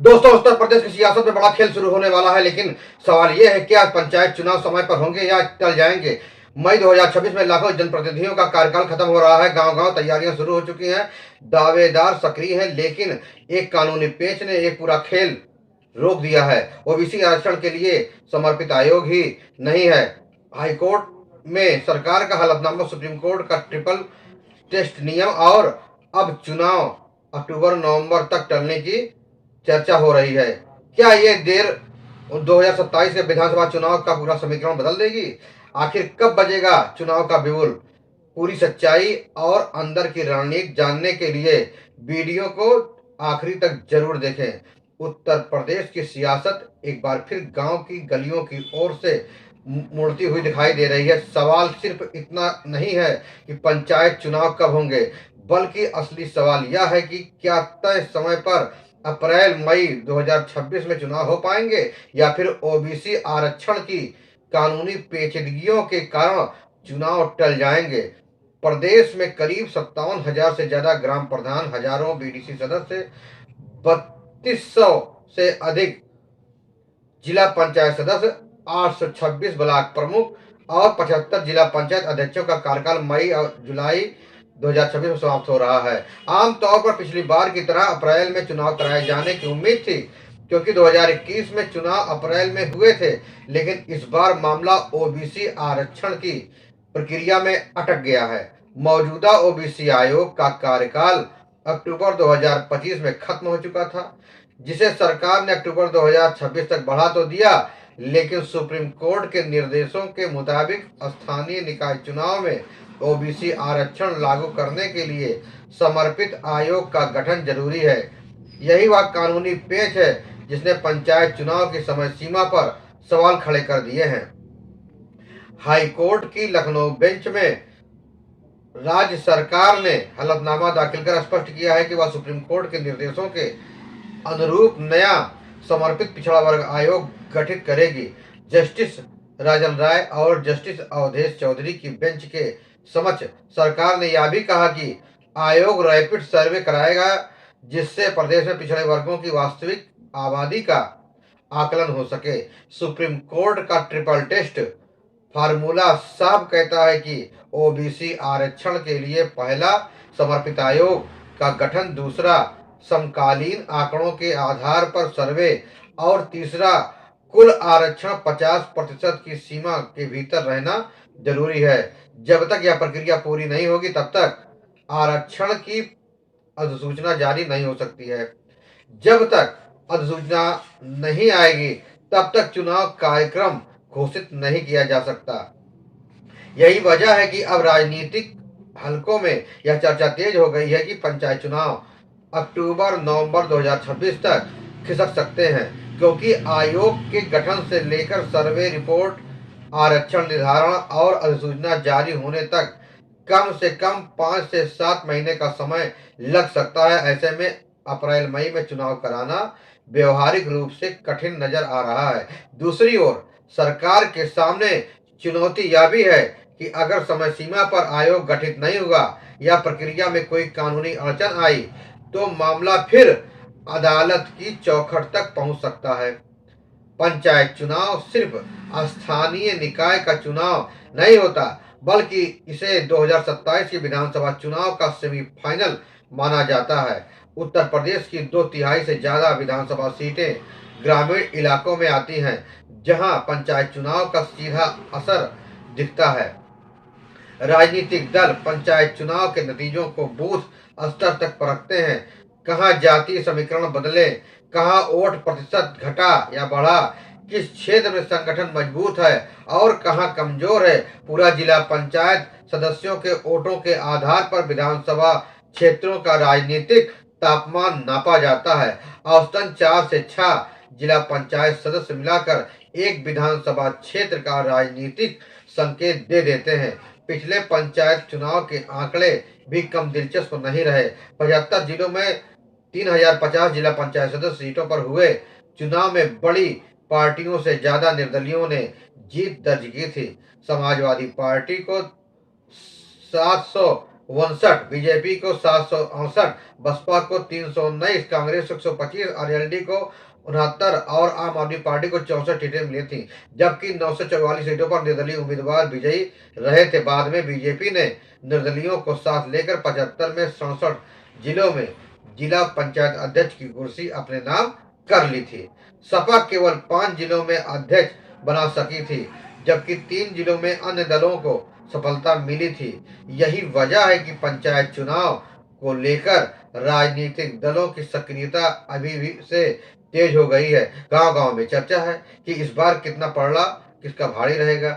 दोस्तों, उत्तर प्रदेश की सियासत में बड़ा खेल शुरू होने वाला है, लेकिन सवाल यह है क्या पंचायत चुनाव समय पर होंगे या टल जाएंगे। मई 2026 में लाखों जनप्रतिनिधियों का कार्यकाल खत्म हो रहा है। गांव गांव तैयारियां शुरू हो चुकी हैं। दावेदार सक्रिय हैं, लेकिन एक कानूनी पेच ने एक पूरा खेल रोक दिया है। ओबीसी आरक्षण के लिए समर्पित आयोग ही नहीं है। हाईकोर्ट में सरकार का हलफनामा, सुप्रीम कोर्ट का ट्रिपल टेस्ट नियम और अब चुनाव अक्टूबर नवंबर तक टलने की चर्चा हो रही है। क्या ये देर 2027 के विधानसभा चुनाव का पूरा समीकरण बदल देगी? आखिर कब बजेगा चुनाव का बिगुल? पूरी सच्चाई और अंदर की रणनीति जानने के लिए वीडियो को आखिरी तक जरूर देखें। उत्तर प्रदेश की सियासत एक बार फिर गांव की गलियों की ओर से मुड़ती हुई दिखाई दे रही है। सवाल सिर्फ इतना नहीं है कि पंचायत चुनाव कब होंगे, बल्कि असली सवाल यह है कि क्या तय समय पर अप्रैल मई 2026 में चुनाव हो पाएंगे या फिर ओबीसी आरक्षण की कानूनी पेचीदगियों के कारण चुनाव टल जाएंगे। प्रदेश में करीब 57,000 से ज्यादा ग्राम प्रधान, हजारों बीडीसी सदस्य, 3200 से अधिक जिला पंचायत सदस्य, 826 ब्लॉक प्रमुख और 75 जिला पंचायत अध्यक्षों का कार्यकाल मई और जुलाई 2026 में समाप्त हो रहा है। आमतौर पर पिछली बार की तरह अप्रैल में चुनाव कराए जाने की उम्मीद थी, क्योंकि 2021 में चुनाव अप्रैल में हुए थे। लेकिन इस बार मामला ओबीसी आरक्षण की प्रक्रिया में अटक गया है। मौजूदा ओबीसी आयोग का कार्यकाल अक्टूबर 2025 में खत्म हो चुका था, जिसे सरकार ने अक्टूबर 2026 तक बढ़ा तो दिया, लेकिन सुप्रीम कोर्ट के निर्देशों के मुताबिक स्थानीय निकाय चुनाव में ओबीसी आरक्षण लागू करने के लिए समर्पित आयोग का गठन जरूरी है। यही वह कानूनी पेच है जिसने पंचायत चुनाव की समय सीमा पर सवाल खड़े कर दिए हैं। हाई कोर्ट की लखनऊ बेंच में राज्य सरकार ने हलफनामा दाखिल कर स्पष्ट किया है कि वह सुप्रीम कोर्ट के निर्देशों के अनुरूप नया समर्पित पिछड़ा वर्ग आयोग गठित करेगी। जस्टिस राजन राय और जस्टिस अवधेश चौधरी की बेंच के समक्ष सरकार ने यह भी कहा कि आयोग रैपिड सर्वे कराएगा, जिससे प्रदेश में पिछड़े वर्गों की वास्तविक आबादी का आकलन हो सके। सुप्रीम कोर्ट का ट्रिपल टेस्ट फार्मूला साफ कहता है कि ओबीसी आरक्षण के लिए पहला समर्पित आयोग का गठन, दूसरा समकालीन आंकड़ों के आधार पर सर्वे और तीसरा कुल आरक्षण 50% की सीमा के भीतर रहना जरूरी है। जब तक यह प्रक्रिया पूरी नहीं होगी तब तक आरक्षण की अधिसूचना जारी नहीं हो सकती है। जब तक अधिसूचना नहीं आएगी तब तक चुनाव कार्यक्रम घोषित नहीं किया जा सकता। यही वजह है कि अब राजनीतिक हलकों में यह चर्चा तेज हो गई है कि पंचायत चुनाव अक्टूबर नवंबर 2026 तक खिसक सकते हैं, क्योंकि आयोग के गठन से लेकर सर्वे रिपोर्ट, आरक्षण निर्धारण और अधिसूचना जारी होने तक कम से कम 5 से 7 महीने का समय लग सकता है। ऐसे में अप्रैल मई में चुनाव कराना व्यवहारिक रूप से कठिन नजर आ रहा है। दूसरी ओर सरकार के सामने चुनौती यह भी है कि अगर समय सीमा पर आयोग गठित नहीं हुआ या प्रक्रिया में कोई कानूनी अड़चन आई तो मामला फिर अदालत की चौखट तक पहुंच सकता है। पंचायत चुनाव सिर्फ स्थानीय निकाय का चुनाव नहीं होता, बल्कि इसे 2027 के विधानसभा चुनाव का सेमीफाइनल माना जाता है। उत्तर प्रदेश की 2/3 से ज्यादा विधानसभा सीटें ग्रामीण इलाकों में आती हैं, जहां पंचायत चुनाव का सीधा असर दिखता है। राजनीतिक दल पंचायत चुनाव के नतीजों को बूथ स्तर तक परखते हैं। कहां जातीय समीकरण बदले, कहां वोट प्रतिशत घटा या बढ़ा, किस क्षेत्र में संगठन मजबूत है और कहां कमजोर है। पूरा जिला पंचायत सदस्यों के वोटों के आधार पर विधानसभा क्षेत्रों का राजनीतिक तापमान नापा जाता है। औसतन 4 से 6 जिला पंचायत सदस्य मिलाकर एक विधानसभा क्षेत्र का राजनीतिक संकेत दे देते हैं। पिछले पंचायत चुनाव के आंकड़े भी कम दिलचस्प नहीं रहे। 75 जिलों में 3050 जिला पंचायत सदस्य सीटों पर हुए चुनाव में बड़ी पार्टियों से ज्यादा निर्दलियों ने जीत दर्ज की थी। समाजवादी पार्टी को 159, बीजेपी को 768, बसपा को 319, कांग्रेस को 125, आरएलडी को 69 और आम आदमी पार्टी को 64 सीटें मिली थी, जबकि 944 सीटों पर निर्दलीय उम्मीदवार विजयी रहे थे। बाद में बीजेपी ने निर्दलीयों को साथ लेकर 75 में 67 जिलों में जिला पंचायत अध्यक्ष की कुर्सी अपने नाम कर ली थी। सपा केवल 5 जिलों में अध्यक्ष बना सकी थी, जबकि 3 जिलों में अन्य दलों को सफलता मिली थी। यही वजह है कि पंचायत चुनाव को लेकर राजनीतिक दलों की सक्रियता अभी भी से तेज हो गई है। गांव-गांव में चर्चा है कि इस बार कितना पड़ला किसका भारी रहेगा।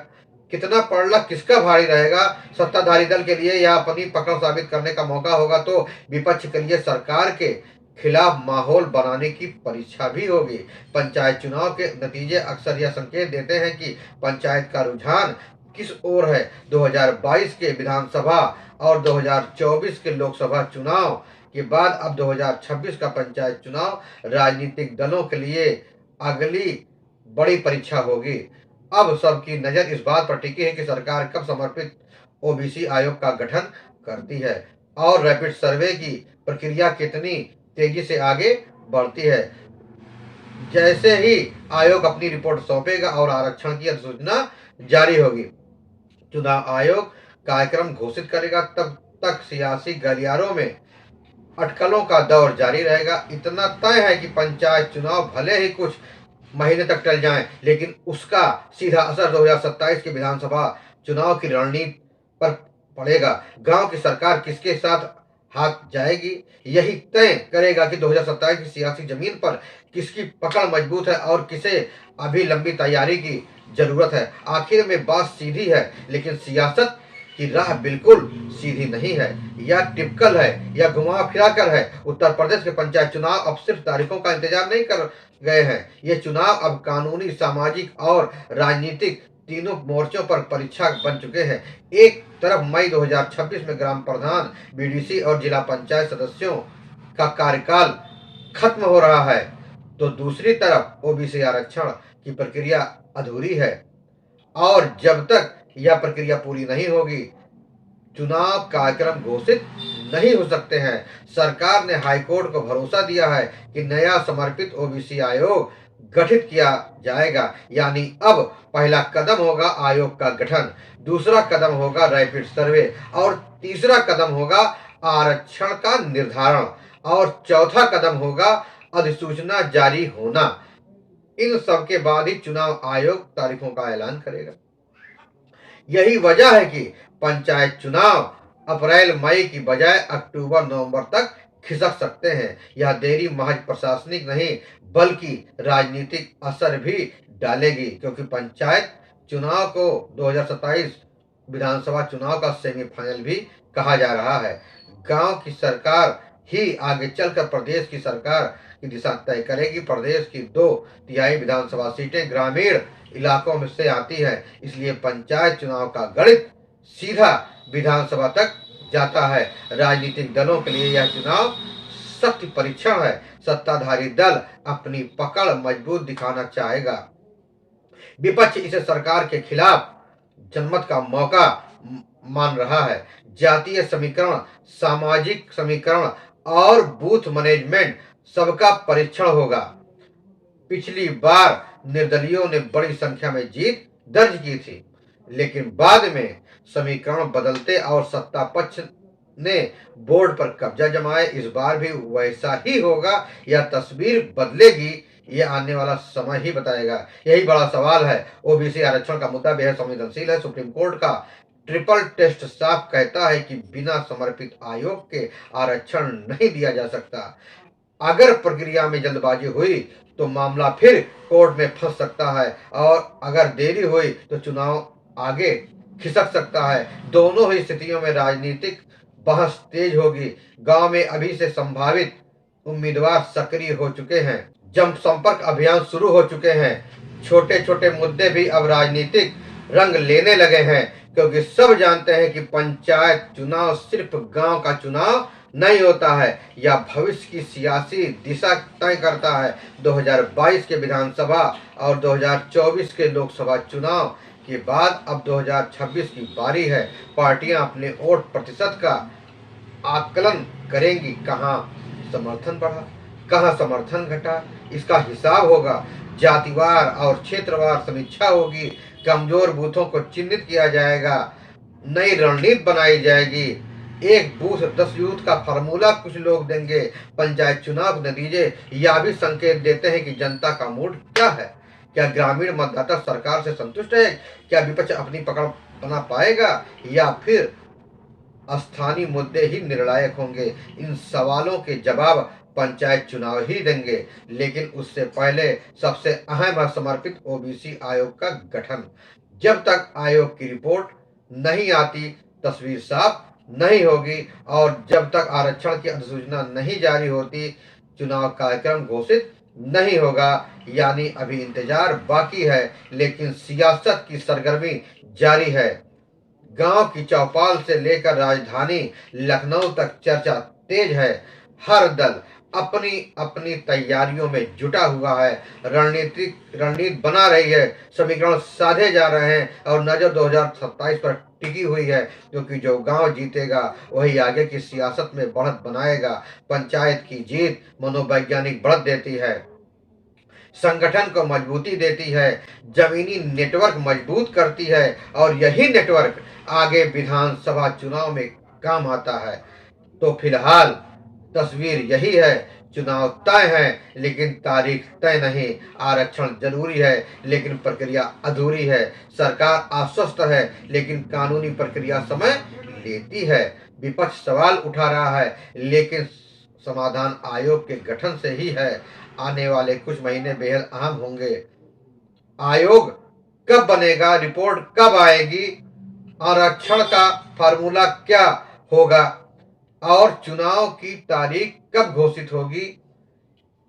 कितना पड़ला किसका भारी रहेगा, सत्ताधारी दल के लिए यह अपनी पकड़ साबित करने का मौका होगा, तो विपक्ष के लिए सरकार के खिलाफ माहौल बनाने की परीक्षा भी होगी। पंचायत चुनाव के नतीजे अक्सर यह संकेत देते हैं कि पंचायत का रुझान किस ओर है। 2022 के विधानसभा और 2024 के लोकसभा चुनाव के बाद अब 2026 का पंचायत चुनाव राजनीतिक दलों के लिए अगली बड़ी परीक्षा होगी। अब सबकी नजर इस बात पर टिकी है कि सरकार कब समर्पित ओबीसी आयोग का गठन करती है और रैपिड सर्वे की प्रक्रिया कितनी तेजी से आगे बढ़ती है। जैसे ही आयोग अपनी रिपोर्ट सौंपेगा और आरक्षण की अधिसूचना जारी होगी, चुनाव आयोग कार्यक्रम घोषित करेगा। तब तक सियासी गलियारों में अटकलों का दौर जारी रहेगा। इतना तय है कि पंचायत चुनाव भले ही कुछ महीने तक टल जाएं, लेकिन उसका सीधा असर 2027 के विधानसभा चुनाव की रणनीति पर पड़ेगा। गांव की सरकार किसके साथ हाथ जाएगी, यही तय करेगा कि 2027 की सियासी जमीन पर किसकी पकड़ मजबूत है और किसे अभी लंबी तैयारी की जरूरत है। आखिर में बात सीधी है, लेकिन सियासत की राह बिल्कुल सीधी नहीं है। यह टिपिकल है, यह घुमा फिरा कर है। उत्तर प्रदेश के पंचायत चुनाव अब सिर्फ तारीखों का इंतजार नहीं कर गए हैं। ये चुनाव अब कानूनी, सामाजिक और राजनीतिक तीनों मोर्चों पर परीक्षा बन चुके हैं। एक तरफ मई 2026 में ग्राम प्रधान, बीडीसी और जिला पंचायत सदस्यों का कार्यकाल खत्म हो रहा है, तो दूसरी तरफ ओबीसी आरक्षण की प्रक्रिया अधूरी है और जब तक यह प्रक्रिया पूरी नहीं होगी, चुनाव कार्यक्रम घोषित नहीं हो सकते हैं। सरकार ने हाईकोर्ट को भरोसा दिया है कि नया समर्पित ओबीसी आयोग गठित किया जाएगा। यानी अब पहला कदम होगा आयोग का गठन, दूसरा कदम होगा रैपिड सर्वे और तीसरा कदम होगा आरक्षण का निर्धारण और चौथा कदम होगा अधिसूचना जारी होना। इन सब के बाद ही चुनाव आयोग तारीखों का ऐलान करेगा। यही वजह है कि पंचायत चुनाव अप्रैल मई की बजाय अक्टूबर नवंबर तक खिसक सकते हैं। यह देरी महज प्रशासनिक नहीं बल्कि राजनीतिक असर भी डालेगी, क्योंकि पंचायत चुनाव को 2027 विधानसभा चुनाव का सेमीफाइनल भी कहा जा रहा है। गांव की सरकार ही आगे चलकर प्रदेश की सरकार की दिशा तय करेगी। प्रदेश की 2/3 विधानसभा सीटें ग्रामीण इलाकों में से आती है, इसलिए पंचायत चुनाव का गणित सीधा विधानसभा तक जाता है। राजनीतिक दलों के लिए यह चुनाव सख्त परीक्षण है। सत्ताधारी दल अपनी पकड़ मजबूत दिखाना चाहेगा, विपक्ष इसे सरकार के खिलाफ जनमत का मौका मान रहा है। जातीय समीकरण, सामाजिक समीकरण और बूथ मैनेजमेंट सबका परीक्षण होगा। पिछली बार निर्दलियों ने बड़ी संख्या में जीत दर्ज की थी, लेकिन बाद में समीकरण बदलते और सत्ता पक्ष ने बोर्ड पर कब्जा जमाया। इस बार भी वैसा ही होगा या तस्वीर बदलेगी, ये आने वाला समय ही बताएगा। यही बड़ा सवाल है। ओबीसी आरक्षण का मुद्दा बेहद संवेदनशील है। सुप्रीम कोर्ट का ट्रिपल टेस्ट साफ कहता है कि बिना समर्पित आयोग के आरक्षण नहीं दिया जा सकता। अगर प्रक्रिया में जल्दबाजी हुई तो मामला फिर कोर्ट में फंस सकता है और अगर देरी हुई तो चुनाव आगे खिसक सकता है। दोनों ही स्थितियों में राजनीतिक बहस तेज होगी। गांव में अभी से संभावित उम्मीदवार सक्रिय हो चुके हैं, जनसंपर्क अभियान शुरू हो चुके हैं। छोटे छोटे मुद्दे भी अब राजनीतिक रंग लेने लगे हैं, क्योंकि सब जानते हैं कि पंचायत चुनाव सिर्फ गांव का चुनाव नहीं होता है, यह भविष्य की सियासी दिशा तय करता है। 2022 के विधानसभा और 2024 के लोकसभा चुनाव के बाद अब 2026 की बारी है। पार्टियां अपने वोट प्रतिशत का आकलन करेंगी, कहाँ समर्थन बढ़ा, कहाँ समर्थन घटा, इसका हिसाब होगा। जातिवार और क्षेत्रवार समीक्षा होगी, कमजोर बूथों को चिन्हित किया जाएगा, नई रणनीति बनाई जाएगी। एक बूथ 10 यूथ का फार्मूला कुछ लोग देंगे। पंचायत चुनाव नतीजे यह भी संकेत देते हैं कि जनता का मूड क्या है। क्या ग्रामीण मतदाता सरकार से संतुष्ट है? क्या विपक्ष अपनी पकड़ बना पाएगा या फिर स्थानीय मुद्दे ही निर्णायक होंगे? इन सवालों के जवाब पंचायत चुनाव ही देंगे। लेकिन उससे पहले सबसे अहम है समर्पित ओबीसी आयोग का गठन। जब तक आयोग की रिपोर्ट नहीं आती, तस्वीर साफ नहीं होगी और जब तक आरक्षण की अधिसूचना नहीं जारी होती, चुनाव कार्यक्रम घोषित नहीं होगा। यानी अभी इंतजार बाकी है, लेकिन सियासत की सरगर्मी जारी है। गांव की चौपाल से लेकर राजधानी लखनऊ तक चर्चा तेज है। हर दल अपनी अपनी तैयारियों में जुटा हुआ है, रणनीति बना रही है, समीकरण साधे जा रहे हैं और नजर 2027 पर टिकी हुई है, क्योंकि जो गांव जीतेगा वही आगे की सियासत में बढ़त बनाएगा। पंचायत की जीत मनोवैज्ञानिक बढ़त देती है, संगठन को मजबूती देती है, जमीनी नेटवर्क मजबूत करती है और यही नेटवर्क आगे विधानसभा चुनाव में काम आता है। तो फिलहाल तस्वीर यही है, चुनाव तय है लेकिन तारीख तय नहीं। आरक्षण जरूरी है लेकिन प्रक्रिया अधूरी है। सरकार आश्वस्त है लेकिन कानूनी प्रक्रिया समय लेती है। विपक्ष सवाल उठा रहा है लेकिन समाधान आयोग के गठन से ही है। आने वाले कुछ महीने बेहद अहम होंगे। आयोग कब बनेगा, रिपोर्ट कब आएगी, आरक्षण का फार्मूला क्या होगा और चुनाव की तारीख कब घोषित होगी,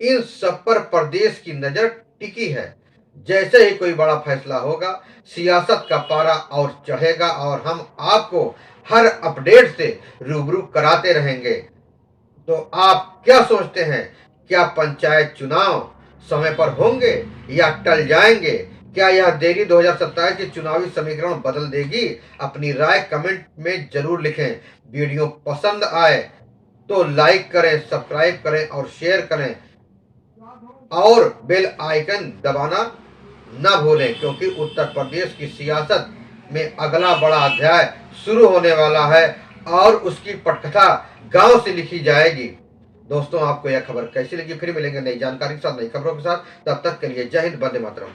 इन सब पर प्रदेश की नजर टिकी है। जैसे ही कोई बड़ा फैसला होगा, सियासत का पारा और चढ़ेगा और हम आपको हर अपडेट से रूबरू कराते रहेंगे। तो आप क्या सोचते हैं, क्या पंचायत चुनाव समय पर होंगे या टल जाएंगे? क्या यह देरी 2027 के चुनावी समीकरण बदल देगी? अपनी राय कमेंट में जरूर लिखें। वीडियो पसंद आए तो लाइक करें, सब्सक्राइब करें और शेयर करें और बेल आइकन दबाना न भूलें, क्योंकि उत्तर प्रदेश की सियासत में अगला बड़ा अध्याय शुरू होने वाला है और उसकी पटकथा गांव से लिखी जाएगी। दोस्तों, आपको यह खबर कैसी लगी? फिर मिलेंगे नई जानकारी के साथ, नई खबरों के साथ। तब तक के लिए जय हिंद, वंदे मातरम।